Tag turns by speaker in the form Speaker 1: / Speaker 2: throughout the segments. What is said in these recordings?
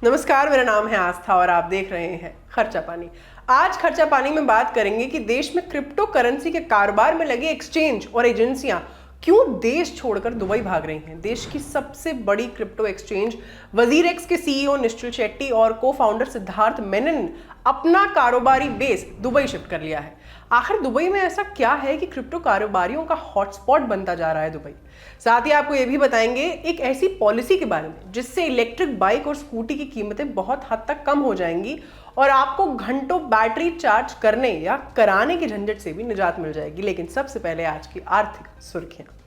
Speaker 1: नमस्कार, मेरा नाम है आस्था और आप देख रहे हैं खर्चा पानी। आज खर्चा पानी में बात करेंगे कि देश में क्रिप्टो करेंसी के कारोबार में लगे एक्सचेंज और एजेंसियां क्यों देश छोड़कर दुबई भाग रही हैं। देश की सबसे बड़ी क्रिप्टो एक्सचेंज वजीरेक्स के सीईओ निश्चल शेट्टी और को फाउंडर सिद्धार्थ मेनन ने अपना कारोबारी बेस दुबई शिफ्ट कर लिया है। आखिर दुबई में ऐसा क्या है कि क्रिप्टो कारोबारियों का हॉटस्पॉट बनता जा रहा है दुबई। साथ ही आपको यह भी बताएंगे एक ऐसी पॉलिसी के बारे में जिससे इलेक्ट्रिक बाइक और स्कूटी की कीमतें बहुत हद तक कम हो जाएंगी और आपको घंटों बैटरी चार्ज करने या कराने के झंझट से भी निजात मिल जाएगी। लेकिन सबसे पहले आज की आर्थिक सुर्खियां।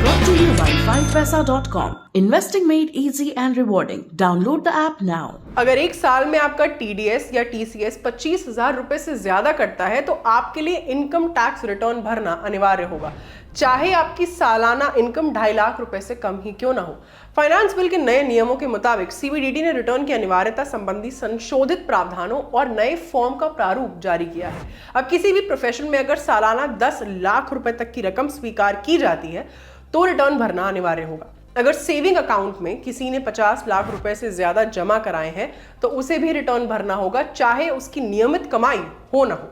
Speaker 2: Brought to you by 5paisa.com. Investing made easy and rewarding. Download the app now.
Speaker 1: अगर एक साल में आपका टीडीएस या टीसीएस 25,000 रुपए से ज्यादा कटता है तो आपके लिए इनकम टैक्स रिटर्न भरना अनिवार्य होगा, चाहे आपकी सालाना इनकम 2.5 लाख रुपए से कम ही क्यों ना हो। फाइनेंस बिल के नए नियमों के मुताबिक सीबीडीटी ने रिटर्न की अनिवार्यता संबंधी संशोधित प्रावधानों और नए फॉर्म का प्रारूप जारी किया है। अब किसी भी प्रोफेशन में अगर सालाना 10 लाख रुपए तक की रकम स्वीकार की जाती है तो रिटर्न भरना अनिवार्य होगा। अगर सेविंग अकाउंट में किसी ने 50 लाख रुपए से ज्यादा जमा कराए हैं तो उसे भी रिटर्न भरना होगा, चाहे उसकी नियमित कमाई हो ना हो।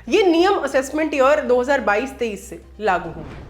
Speaker 1: ये नियम असेसमेंट ईयर 2022-23 से लागू होंगे।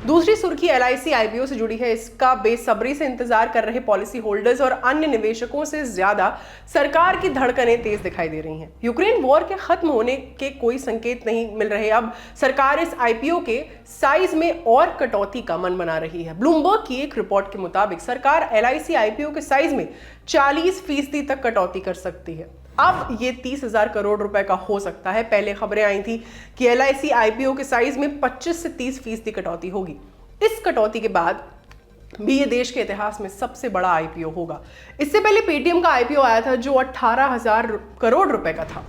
Speaker 1: दूसरी सुर्खी एलआईसी आईपीओ से जुड़ी है। इसका बेसब्री से इंतजार कर रहे पॉलिसी होल्डर्स और अन्य निवेशकों से ज्यादा सरकार की धड़कनें तेज दिखाई दे रही हैं। यूक्रेन वॉर के खत्म होने के कोई संकेत नहीं मिल रहे। अब सरकार इस आईपीओ के साइज में और कटौती का मन बना रही है। ब्लूमबर्ग की एक रिपोर्ट के मुताबिक सरकार एलआईसी आईपीओ के साइज में 40% तक कटौती कर सकती है। अब ये 30,000 करोड़ रुपए का हो सकता है। पहले खबरें आई थी कि एलआईसी आईपीओ के साइज में 25 से 30% कटौती होगी। इस कटौती के बाद भी ये देश के इतिहास में सबसे बड़ा आईपीओ होगा। इससे पहले पेटीएम का आईपीओ आया था जो 18,000 करोड़ रुपए का था।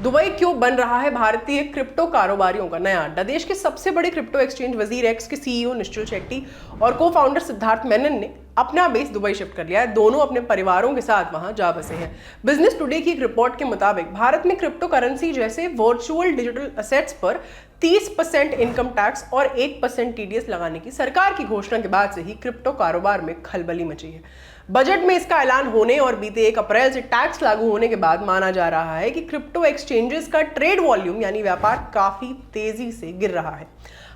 Speaker 1: दुबई क्यों बन रहा है भारतीय क्रिप्टो कारोबारियों का नया अड्डा। देश के सबसे बड़े क्रिप्टो एक्सचेंज वजीरेक्स के सीईओ निश्चल शेट्टी और को फाउंडर सिद्धार्थ मेनन ने अपना बेस दुबई शिफ्ट कर लिया है। दोनों अपने परिवारों के साथ वहां जा बसे हैं। बिजनेस टुडे की एक रिपोर्ट के मुताबिक भारत में क्रिप्टो करेंसी जैसे वर्चुअल डिजिटल असेट्स पर 30% इनकम टैक्स और 1% टीडीएस लगाने की सरकार की घोषणा के बाद से ही क्रिप्टो कारोबार में खलबली मची है। बजट में इसका ऐलान होने और बीते 1 अप्रैल से टैक्स लागू होने के बाद माना जा रहा है कि क्रिप्टो एक्सचेंजेस का ट्रेड वॉल्यूम यानी व्यापार काफी तेजी से गिर रहा है।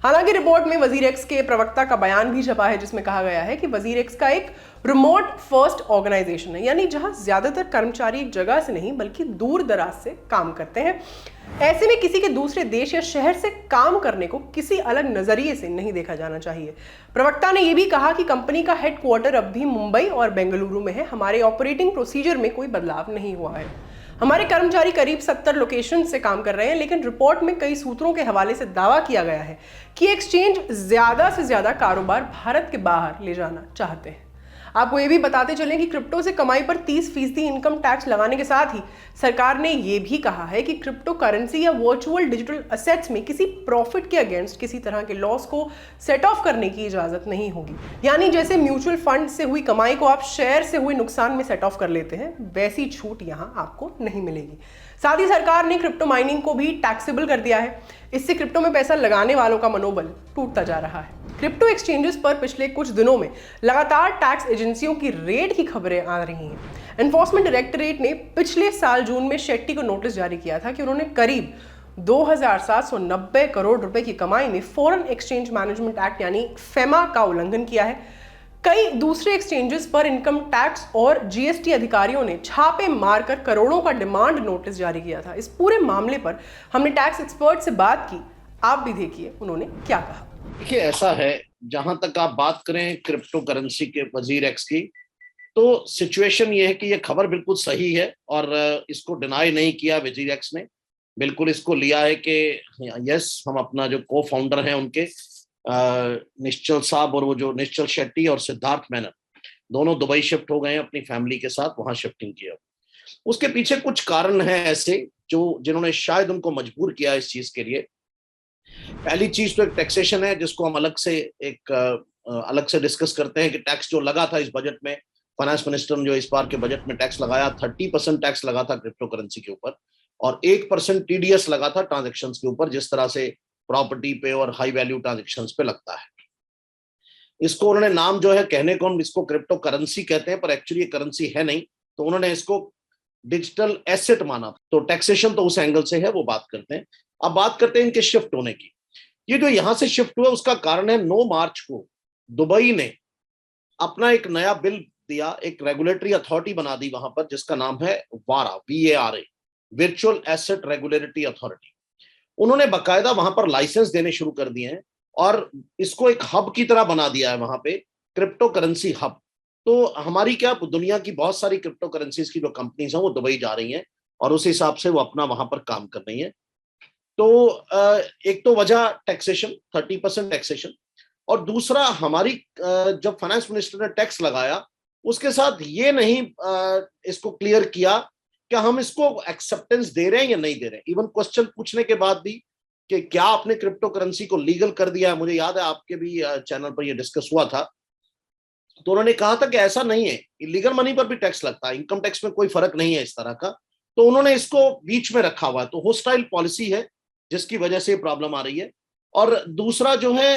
Speaker 1: हालांकि रिपोर्ट में वजीरेक्स के प्रवक्ता का बयान भी छपा है जिसमें कहा गया है कि वजीरेक्स का एक रिमोट फर्स्ट ऑर्गेनाइजेशन है, यानी जहां ज्यादातर कर्मचारी एक जगह से नहीं बल्कि दूर दराज से काम करते हैं। ऐसे में किसी के दूसरे देश या शहर से काम करने को किसी अलग नजरिए से नहीं देखा जाना चाहिए। प्रवक्ता ने यह भी कहा कि कंपनी का हेडक्वार्टर अब भी मुंबई और बेंगलुरु में है। हमारे ऑपरेटिंग प्रोसीजर में कोई बदलाव नहीं हुआ है। हमारे कर्मचारी करीब 70 लोकेशन से काम कर रहे हैं, लेकिन रिपोर्ट में कई सूत्रों के हवाले से दावा किया गया है कि एक्सचेंज ज्यादा से ज्यादा कारोबार भारत के बाहर ले जाना चाहते हैं। आपको ये भी बताते चलें कि क्रिप्टो से कमाई पर 30% इनकम टैक्स लगाने के साथ ही सरकार ने यह भी कहा है कि क्रिप्टो करेंसी या वर्चुअल डिजिटल असेट्स में किसी प्रॉफिट के अगेंस्ट किसी तरह के लॉस को सेट ऑफ करने की इजाजत नहीं होगी। यानी जैसे म्यूचुअल फंड से हुई कमाई को आप शेयर से हुए नुकसान में सेट ऑफ कर लेते हैं, वैसी छूट यहां आपको नहीं मिलेगी। साथ ही सरकार ने क्रिप्टो माइनिंग को भी टैक्सेबल कर दिया है। इससे क्रिप्टो में पैसा लगाने वालों का मनोबल टूटता जा रहा है। क्रिप्टो एक्सचेंजेस पर पिछले कुछ दिनों में लगातार टैक्स एजेंसियों की रेड की खबरें आ रही हैं। एनफोर्समेंट डायरेक्टरेट ने पिछले साल जून में शेट्टी को नोटिस जारी किया था कि उन्होंने करीब 2,790 करोड़ रुपए की कमाई में फॉरेन एक्सचेंज मैनेजमेंट एक्ट यानी फेमा का उल्लंघन किया है। कई दूसरे एक्सचेंजेस पर इनकम टैक्स और जीएसटी अधिकारियों ने छापे मारकर करोड़ों का डिमांड नोटिस जारी किया था। इस पूरे मामले पर हमने टैक्स एक्सपर्ट से बात की, आप भी देखिए उन्होंने क्या कहा।
Speaker 3: देखिए, ऐसा है, जहां तक आप बात करें क्रिप्टो करेंसी के वजीरेक्स की, तो सिचुएशन ये है कि ये खबर बिल्कुल सही है और इसको डिनाई नहीं किया वजीरेक्स ने। बिल्कुल इसको लिया है कि यस, हम अपना जो को फाउंडर हैं उनके निश्चल साहब और वो जो निश्चल शेट्टी और सिद्धार्थ मेनन दोनों दुबई शिफ्ट हो गए हैं अपनी फैमिली के साथ, वहां शिफ्टिंग किया। उसके पीछे कुछ कारण हैं ऐसे जो जिन्होंने शायद उनको मजबूर किया इस चीज के लिए। पहली चीज तो एक टैक्सेशन है जिसको हम अलग से डिस्कस करते हैं कि टैक्स जो लगा था इस बजट में, फाइनेंस मिनिस्टर ने जो इस बार के बजट में टैक्स लगाया, 30% टैक्स लगा था क्रिप्टो करेंसी के ऊपर और 1% टीडीएस लगा था ट्रांजेक्शन के ऊपर, जिस तरह से प्रॉपर्टी पे और हाई वैल्यू ट्रांजेक्शन्स पे लगता है। इसको उन्होंने नाम जो है कहने को हम इसको क्रिप्टो करेंसी कहते हैं, पर एक्चुअली ये करेंसी है नहीं, तो उन्होंने इसको डिजिटल एसेट माना। तो टैक्सेशन तो उस एंगल से है, वो बात करते हैं। अब बात करते हैं इनके शिफ्ट होने की। ये जो यहां से शिफ्ट हुआ उसका कारण है 9 मार्च को दुबई ने अपना एक नया बिल दिया, एक रेगुलेटरी अथॉरिटी बना दी वहां पर, जिसका नाम है वारा, VARA, virtual asset regulatory authority. उन्होंने बकायदा वहां पर लाइसेंस देने शुरू कर दिए हैं और इसको एक हब की तरह बना दिया है वहां पे, क्रिप्टो करेंसी हब। तो हमारी क्या दुनिया की बहुत सारी क्रिप्टो करेंसीज की जो कंपनीज हैं वो दुबई जा रही हैं और उस हिसाब से वो अपना वहां पर काम कर रही हैं। तो एक तो वजह टैक्सेशन, 30% टैक्सेशन, और दूसरा हमारी जब फाइनेंस मिनिस्टर ने टैक्स लगाया उसके साथ ये नहीं इसको क्लियर किया कि हम इसको एक्सेप्टेंस दे रहे हैं या नहीं दे रहे हैं। इवन क्वेश्चन पूछने के बाद भी कि क्या आपने क्रिप्टो करेंसी को लीगल कर दिया है, मुझे याद है आपके भी चैनल पर ये डिस्कस हुआ था, तो उन्होंने कहा था कि ऐसा नहीं है, इलीगल मनी पर भी टैक्स लगता है, इनकम टैक्स में कोई फर्क नहीं है इस तरह का। तो उन्होंने इसको बीच में रखा हुआ है, तो होस्टाइल पॉलिसी है जिसकी वजह से प्रॉब्लम आ रही है। और दूसरा जो है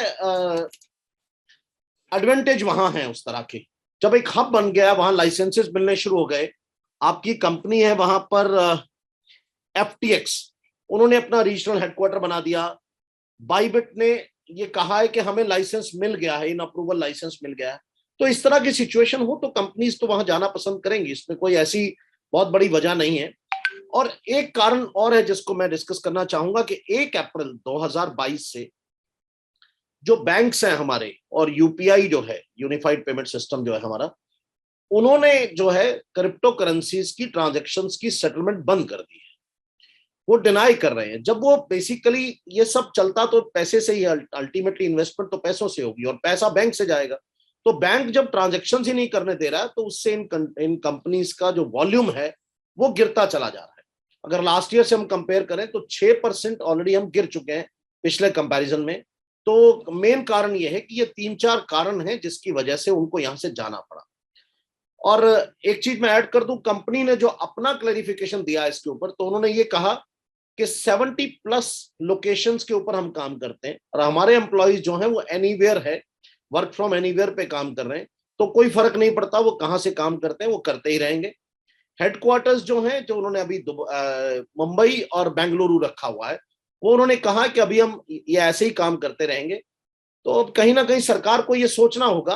Speaker 3: एडवांटेज वहां है उस तरह के, जब एक हब बन गया वहां लाइसेंसेस मिलने शुरू हो गए, आपकी कंपनी है वहां पर FTX, उन्होंने अपना रीजनल हेडक्वार्टर बना दिया। बाइबिट ने ये कहा है कि हमें लाइसेंस मिल गया है, इन अप्रूवल लाइसेंस मिल गया है। तो इस तरह की सिचुएशन हो तो कंपनीज तो वहां जाना पसंद करेंगी, इसमें कोई ऐसी बहुत बड़ी वजह नहीं है। और एक कारण और है जिसको मैं डिस्कस करना चाहूंगा कि 1 अप्रैल 2022 से जो बैंक्स हैं हमारे और UPI जो है, यूनिफाइड पेमेंट सिस्टम जो है हमारा, उन्होंने जो है क्रिप्टो करेंसीज की ट्रांजैक्शंस की सेटलमेंट बंद कर दी है, वो डिनाई कर रहे हैं। जब वो बेसिकली ये सब चलता तो पैसे से ही, अल्टीमेटली इन्वेस्टमेंट तो पैसों से होगी और पैसा बैंक से जाएगा। तो बैंक जब ट्रांजैक्शंस ही नहीं करने दे रहा है तो उससे इन कंपनीज का जो वॉल्यूम है वो गिरता चला जा रहा है। अगर लास्ट ईयर से हम कंपेयर करें तो 6% ऑलरेडी हम गिर चुके हैं पिछले कंपैरिजन में। तो मेन कारण ये है कि ये 3-4 कारण हैं जिसकी वजह से उनको यहां से जाना पड़ा। और एक चीज मैं ऐड कर दूं, कंपनी ने जो अपना क्लैरिफिकेशन दिया है इसके ऊपर, तो उन्होंने ये कहा कि 70+ लोकेशंस के ऊपर हम काम करते हैं और हमारे एम्प्लॉइज जो हैं वो एनीवेयर है, वर्क फ्रॉम एनीवेयर पे काम कर रहे हैं, तो कोई फर्क नहीं पड़ता वो कहां से काम करते हैं, वो करते ही रहेंगे। हेडक्वार्टर्स जो हैं, जो उन्होंने अभी मुंबई और बेंगलुरु रखा हुआ है, वो उन्होंने कहा कि अभी हम ये ऐसे ही काम करते रहेंगे। तो कहीं ना कहीं सरकार को ये सोचना होगा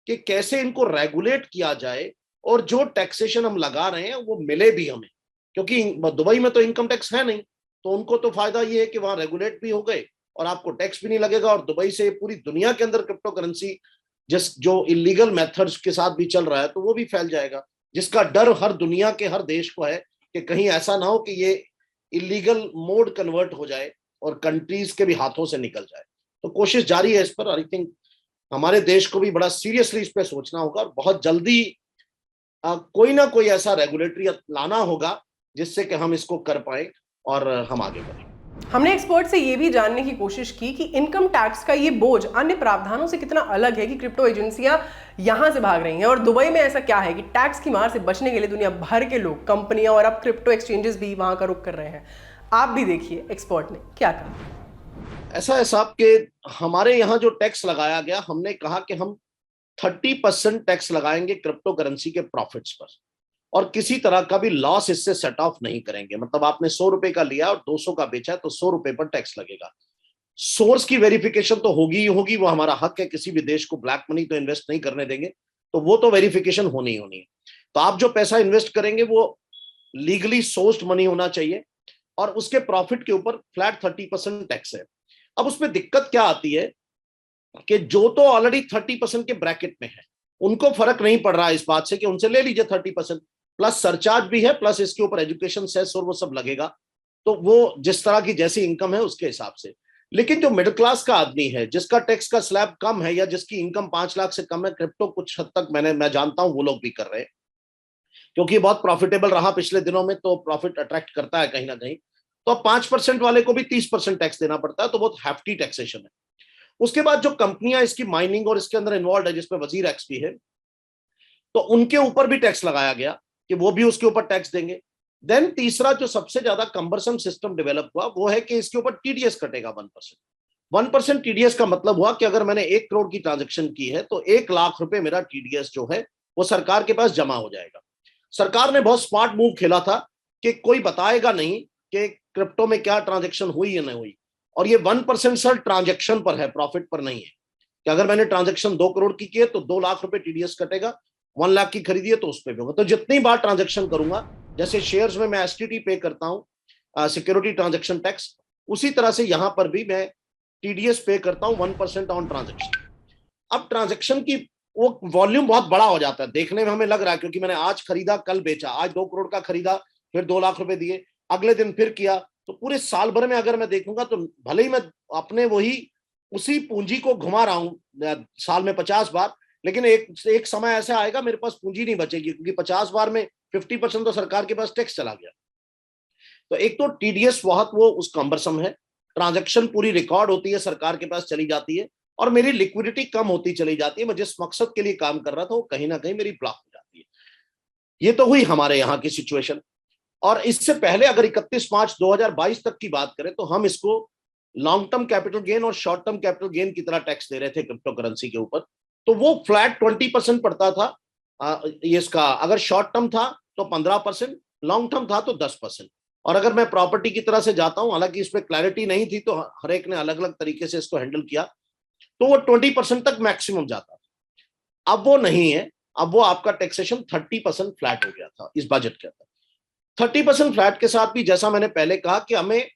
Speaker 3: कि कैसे इनको रेगुलेट किया जाए और जो टैक्सेशन हम लगा रहे हैं वो मिले भी हमें, क्योंकि दुबई में तो इनकम टैक्स है नहीं, तो उनको तो फायदा ये है कि वहां रेगुलेट भी हो गए और आपको टैक्स भी नहीं लगेगा। और दुबई से पूरी दुनिया के अंदर क्रिप्टो करेंसी जो इलीगल मेथड्स के साथ भी चल रहा है तो वो भी फैल जाएगा, जिसका डर हर दुनिया के हर देश को है कि कहीं ऐसा ना हो कि ये इलीगल मोड कन्वर्ट हो जाए और कंट्रीज के भी हाथों से निकल जाए। तो कोशिश जारी है इस पर। आई थिंक हमारे देश को भी बड़ा सीरियसली इस पर सोचना होगा और बहुत जल्दी कोई ना कोई ऐसा रेगुलेटरी लाना होगा जिससे कि हम इसको कर पाए और हम आगे बढ़ें।
Speaker 1: हमने एक्सपर्ट से ये भी जानने की कोशिश की कि इनकम टैक्स का ये बोझ अन्य प्रावधानों से कितना अलग है कि क्रिप्टो एजेंसियां यहां से भाग रही हैं, और दुबई में ऐसा क्या है कि टैक्स की मार से बचने के लिए दुनिया भर के लोग, कंपनियां और अब क्रिप्टो एक्सचेंजेस भी वहां का रुख कर रहे हैं। आप भी देखिए एक्सपर्ट ने क्या कहा।
Speaker 3: ऐसा है साहब कि हमारे यहाँ जो टैक्स लगाया गया, हमने कहा कि हम 30% टैक्स लगाएंगे क्रिप्टो करेंसी के प्रॉफिट्स पर और किसी तरह का भी लॉस इससे सेट ऑफ नहीं करेंगे। मतलब आपने 100 रुपए का लिया और 200 का बेचा है तो 100 रुपए पर टैक्स लगेगा। सोर्स की वेरिफिकेशन तो होगी ही होगी, वो हमारा हक है, किसी भी देश को ब्लैक मनी तो इन्वेस्ट नहीं करने देंगे, तो वो तो वेरिफिकेशन होनी ही होनी है। तो आप जो पैसा इन्वेस्ट करेंगे वो लीगली सोर्स्ड मनी होना चाहिए और उसके प्रॉफिट के ऊपर फ्लैट 30% टैक्स है। अब उसमें दिक्कत क्या आती है कि जो तो ऑलरेडी 30% के ब्रैकेट में है उनको फर्क नहीं पड़ रहा है इस बात से कि उनसे ले लीजिए 30%, प्लस सरचार्ज भी है, प्लस इसके ऊपर एजुकेशन सेस और वो सब लगेगा, तो वो जिस तरह की जैसी इनकम है उसके हिसाब से। लेकिन जो मिडिल क्लास का आदमी है जिसका टैक्स का स्लैब कम है या जिसकी इनकम 5 लाख से कम है, क्रिप्टो कुछ हद तक मैं जानता हूं वो लोग भी कर रहे हैं क्योंकि बहुत प्रॉफिटेबल रहा पिछले दिनों में, तो प्रॉफिट अट्रैक्ट करता है कहीं ना कहीं। तो अब 5% वाले को भी 30% टैक्स देना पड़ता है, तो बहुत हैफ्टी टैक्सेशन है। उसके बाद जो कंपनियां इसकी माइनिंग और इसके अंदर इन्वॉल्व है जिसमें वजीर एक्स भी है, तो उनके ऊपर भी टैक्स लगाया गया कि वो भी उसके ऊपर टैक्स देंगे। देन तीसरा जो सबसे ज्यादा कंबरसम सिस्टम डेवलप हुआ वो है कि इसके ऊपर TDS कटेगा 1%। 1% टीडीएस का मतलब हुआ कि अगर मैंने 1 करोड़ की ट्रांजैक्शन की है तो 1 लाख रुपए मेरा टीडीएस जो है वो सरकार के पास जमा हो जाएगा। सरकार ने बहुत स्मार्ट मूव खेला था कि कोई बताएगा नहीं कि क्रिप्टो में क्या ट्रांजैक्शन हुई या नहीं हुई, और ये 1% सर ट्रांजैक्शन पर है, प्रॉफिट पर नहीं है। कि अगर मैंने ट्रांजैक्शन 2 करोड़ की है तो 2 लाख रुपए टीडीएस कटेगा, 1 लाख की खरीदी है तो उस पर भी होगा। तो जितनी बार ट्रांजैक्शन करूंगा, जैसे शेयर्स में मैं एसटीटी पे करता हूँ, सिक्योरिटी ट्रांजैक्शन टैक्स, उसी तरह से यहां पर भी मैं टीडीएस पे करता हूं 1% ऑन ट्रांजैक्शन। अब ट्रांजैक्शन की वो वॉल्यूम बहुत बड़ा हो जाता है, देखने में हमें लग रहा है क्योंकि मैंने आज खरीदा कल बेचा, आज 2 करोड़ का खरीदा फिर 2 लाख रुपए दिए, अगले दिन फिर किया, तो पूरे साल भर में अगर मैं देखूंगा तो भले ही मैं अपने वही उसी पूंजी को घुमा रहा हूं साल में 50 बार, लेकिन एक समय ऐसा आएगा मेरे पास पूंजी नहीं बचेगी, क्योंकि 50 बार में 50% तो सरकार के पास टैक्स चला गया। तो एक तो टीडीएस बहुत वो उस कम्बरसम है, ट्रांजैक्शन पूरी रिकॉर्ड होती है, सरकार के पास चली जाती है, और मेरी लिक्विडिटी कम होती चली जाती है। मैं जिस मकसद के लिए काम कर रहा था वो कहीं ना कहीं मेरी ब्लॉक हो जाती है। ये तो हुई हमारे यहाँ की सिचुएशन। और इससे पहले अगर 31 मार्च 2022 तक की बात करें तो हम इसको लॉन्ग टर्म कैपिटल गेन और शॉर्ट टर्म कैपिटल गेन की तरह टैक्स दे रहे थे क्रिप्टो करेंसी के ऊपर। तो वो फ्लैट 20% पड़ता था। ये इसका अगर शॉर्ट टर्म था तो 15%, लॉन्ग टर्म था तो 10%। और अगर मैं प्रॉपर्टी की तरह से जाता हूं, हालांकि इसमें क्लैरिटी नहीं थी तो हर एक ने अलग अलग तरीके से इसको हैंडल किया, तो वो 20% तक मैक्सिमम जाता था। अब वो नहीं है, अब वो आपका टैक्सेशन 30% फ्लैट हो गया था इस बजट के अंदर। 30% फ्लैट के साथ भी जैसा मैंने पहले कहा कि हमें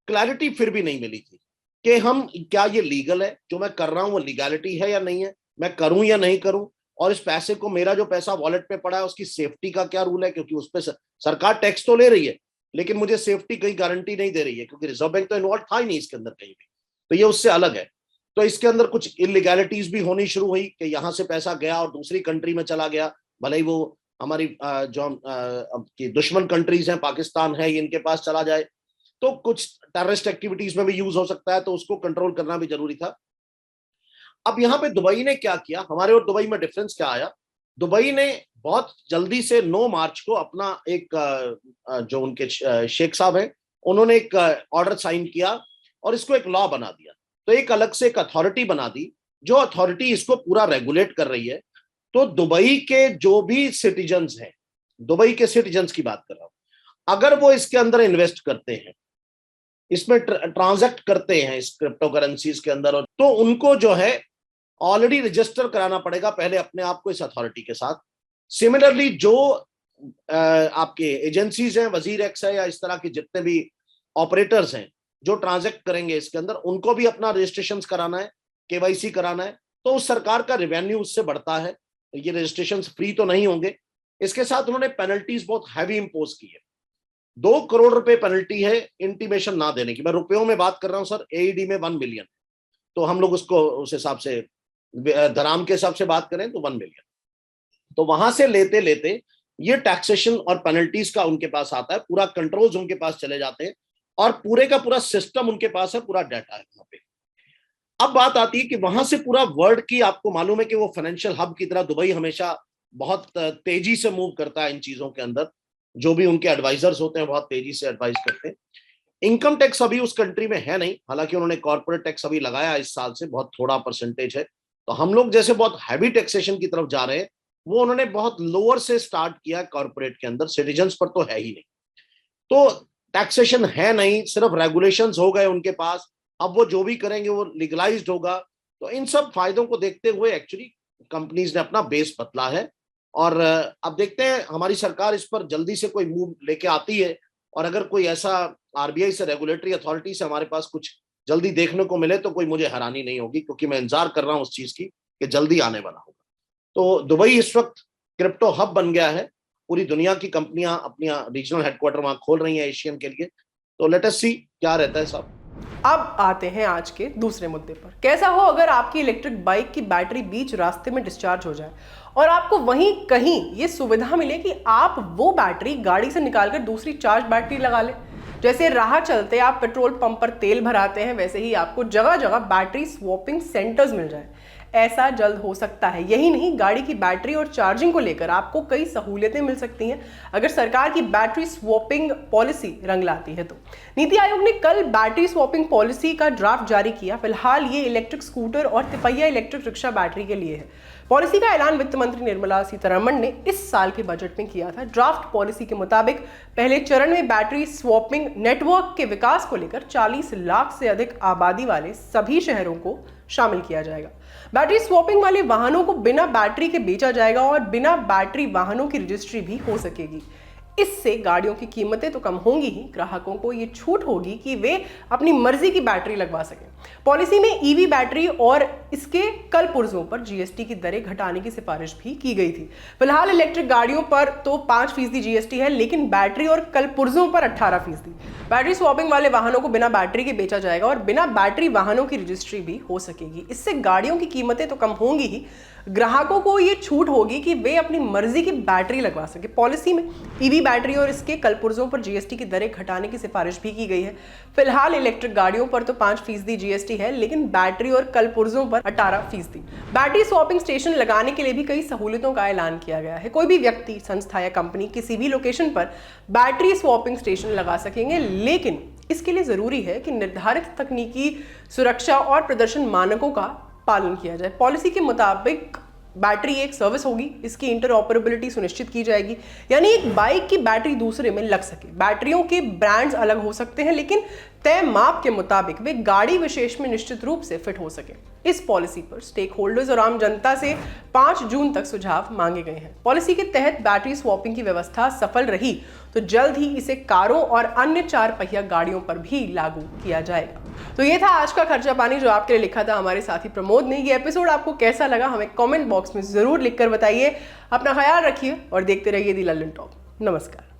Speaker 3: क्लैरिटी फिर भी नहीं मिली थी कि हम क्या ये लीगल है, जो मैं कर रहा हूं वो लीगैलिटी है या नहीं है, मैं करूं या नहीं करूं, और इस पैसे को, मेरा जो पैसा वॉलेट पे पड़ा है उसकी सेफ्टी का क्या रूल है, क्योंकि उस पर सरकार टैक्स तो ले रही है लेकिन मुझे सेफ्टी कहीं गारंटी नहीं दे रही है, क्योंकि रिजर्व बैंक तो इन्वॉल्व था ही नहीं इसके अंदर कहीं भी, तो ये उससे अलग है। तो इसके अंदर कुछ इलीगैलिटीज भी होनी शुरू हुई कि यहां से पैसा गया और दूसरी कंट्री में चला गया, भले ही वो हमारी जो की दुश्मन कंट्रीज हैं, पाकिस्तान है, इनके पास चला जाए, तो कुछ टेररिस्ट एक्टिविटीज में भी यूज हो सकता है, तो उसको कंट्रोल करना भी जरूरी था। अब यहाँ पे दुबई ने क्या किया, हमारे और दुबई में डिफरेंस क्या आया, दुबई ने बहुत जल्दी से 9 मार्च को अपना एक जो उनके शेख साहब हैं उन्होंने एक ऑर्डर साइन किया और इसको एक लॉ बना दिया। तो एक अलग से एक अथॉरिटी बना दी जो अथॉरिटी इसको पूरा रेगुलेट कर रही है। तो दुबई के जो भी सिटीजन्स हैं, दुबई के सिटीजन्स की बात कर रहा हूं, अगर वो इसके अंदर इन्वेस्ट करते हैं, इसमें ट्रांजैक्ट करते हैं इस क्रिप्टो करेंसीज के अंदर, तो उनको जो है ऑलरेडी रजिस्टर कराना पड़ेगा पहले अपने आप को इस अथॉरिटी के साथ। सिमिलरली जो आपके एजेंसीज हैं, वजीर एक्स है या इस तरह के जितने भी ऑपरेटर्स हैं जो ट्रांजैक्ट करेंगे इसके अंदर, उनको भी अपना रजिस्ट्रेशन कराना है, केवाईसी कराना है, तो उस सरकार का रेवेन्यू उससे बढ़ता है। ये रजिस्ट्रेशन फ्री तो नहीं होंगे। इसके साथ उन्होंने पेनल्टीज बहुत हैवी इंपोज की है। 2 करोड़ रुपए पेनल्टी है इंटीमेशन ना देने की। मैं रुपयों में बात कर रहा हूं सर, एईडी में 1 मिलियन, तो हम लोग उसको उस हिसाब से धराम के हिसाब से बात करें तो 1 मिलियन। तो वहां से लेते लेते ये टैक्सेशन और पेनल्टीज का उनके पास आता है, पूरा कंट्रोल्स उनके पास चले जाते हैं और पूरे का पूरा सिस्टम उनके पास है, पूरा डाटा है वहां पे। अब बात आती है कि वहां से पूरा वर्ल्ड की, आपको मालूम है कि वो फाइनेंशियल हब की तरह दुबई हमेशा बहुत तेजी से मूव करता है इन चीजों के अंदर। जो भी उनके एडवाइजर्स होते हैं बहुत तेजी से एडवाइस करते हैं। इनकम टैक्स अभी उस कंट्री में है नहीं, हालांकि उन्होंने कॉर्पोरेट टैक्स अभी लगाया इस साल से, बहुत थोड़ा परसेंटेज है। तो हम लोग जैसे बहुत हैवी टैक्सेशन की तरफ जा रहे हैं, वो उन्होंने बहुत लोअर से स्टार्ट किया कॉर्पोरेट के अंदर, सिटीजन्स पर तो है ही नहीं। तो टैक्सेशन है नहीं, सिर्फ रेगुलेशंस हो गए उनके पास। अब वो जो भी करेंगे वो लीगलाइज्ड होगा। तो इन सब फायदों को देखते हुए एक्चुअली कंपनीज ने अपना बेस बदला है। और अब देखते हैं हमारी सरकार इस पर जल्दी से कोई मूव लेके आती है, और अगर कोई ऐसा आरबीआई से, रेगुलेटरी अथॉरिटी से हमारे पास कुछ जल्दी देखने को मिले तो कोई मुझे हैरानी नहीं होगी, क्योंकि मैं इंतजार कर रहा हूं उस चीज की कि जल्दी आने वाला होगा। तो दुबई इस वक्त क्रिप्टो हब बन गया है। पूरी दुनिया की कंपनियां अपनी रीजनल हेडक्वार्टर वहां खोल रही हैं एशियन के लिए। तो लेट अस सी क्या रहता है साहब।
Speaker 1: अब आते हैं आज के दूसरे मुद्दे पर। कैसा हो अगर आपकी इलेक्ट्रिक बाइक की बैटरी बीच रास्ते में डिस्चार्ज हो जाए और आपको वहीं कहीं ये सुविधा मिले कि आप वो बैटरी गाड़ी से निकालकर दूसरी चार्ज बैटरी लगा लें। जैसे राह चलते आप पेट्रोल पंप पर तेल भराते हैं, वैसे ही आपको जगह जगह बैटरी स्वैपिंग सेंटर्स मिल जाए। ऐसा जल्द हो सकता है। यही नहीं, गाड़ी की बैटरी और चार्जिंग को लेकर आपको कई सहूलियतें मिल सकती हैं अगर सरकार की बैटरी स्वैपिंग पॉलिसी रंग लाती है तो। नीति आयोग ने कल बैटरी स्वैपिंग पॉलिसी का ड्राफ्ट जारी किया। फिलहाल ये इलेक्ट्रिक स्कूटर और तिपहिया इलेक्ट्रिक रिक्शा बैटरी के लिए है। पॉलिसी का ऐलान वित्त मंत्री निर्मला सीतारमण ने इस साल के बजट में किया था। ड्राफ्ट पॉलिसी के मुताबिक पहले चरण में बैटरी स्वैपिंग नेटवर्क के विकास को लेकर 40 लाख से अधिक आबादी वाले सभी शहरों को शामिल किया जाएगा। बैटरी स्वैपिंग वाले वाहनों को बिना बैटरी के बेचा जाएगा और बिना बैटरी वाहनों की रजिस्ट्री भी हो सकेगी। इससे गाड़ियों की कीमतें तो कम होंगी ही, ग्राहकों को ये छूट होगी कि वे अपनी मर्जी की बैटरी लगवा सकें। पॉलिसी में ईवी बैटरी और इसके कल पुर्जों पर जीएसटी की दरें घटाने की सिफारिश भी की गई थी। फिलहाल इलेक्ट्रिक गाड़ियों पर तो 5% जीएसटी है, लेकिन बैटरी और कल पुर्जों पर 18%। बैटरी स्वैपिंग वाले वाहनों को बिना बैटरी के बेचा जाएगा और बिना बैटरी वाहनों की रजिस्ट्री भी हो सकेगी। इससे गाड़ियों की कीमतें तो कम होंगी ही, ग्राहकों को ये छूट होगी कि वे अपनी मर्जी की बैटरी लगवा सके। पॉलिसी में ईवी बैटरी और इसके कलपुर्जों पर जीएसटी की दरें घटाने की सिफारिश भी की गई है। फिलहाल इलेक्ट्रिक गाड़ियों पर तो 5% जीएसटी है, लेकिन बैटरी और कलपुर्जों पर 18%। बैटरी स्वैपिंग स्टेशन लगाने के लिए भी कई सहूलियतों का ऐलान किया गया है। कोई भी व्यक्ति, संस्था या कंपनी किसी भी लोकेशन पर बैटरी स्वैपिंग स्टेशन लगा सकेंगे, लेकिन इसके लिए जरूरी है कि निर्धारित तकनीकी सुरक्षा और प्रदर्शन मानकों का पालन किया जाए। पॉलिसी के मुताबिक बैटरी एक सर्विस होगी, इसकी इंटरऑपरेबिलिटी सुनिश्चित की जाएगी, यानी एक बाइक की बैटरी दूसरे में लग सके। बैटरियों के ब्रांड्स अलग हो सकते हैं, लेकिन तय माप के मुताबिक वे गाड़ी विशेष में निश्चित रूप से फिट हो सके। इस पॉलिसी पर स्टेक होल्डर्स और आम जनता से 5 जून तक सुझाव मांगे गए हैं। पॉलिसी के तहत बैटरी स्वैपिंग की व्यवस्था सफल रही तो जल्द ही इसे कारों और अन्य 4 पहिया गाड़ियों पर भी लागू किया जाएगा। तो ये था आज का खर्चा पानी जो आपके लिए लिखा था हमारे साथी प्रमोद ने। ये एपिसोड आपको कैसा लगा हमें कमेंट बॉक्स में जरूर लिखकर बताइए। अपना ख्याल रखिए और देखते रहिए द लल्लन टॉक। नमस्कार।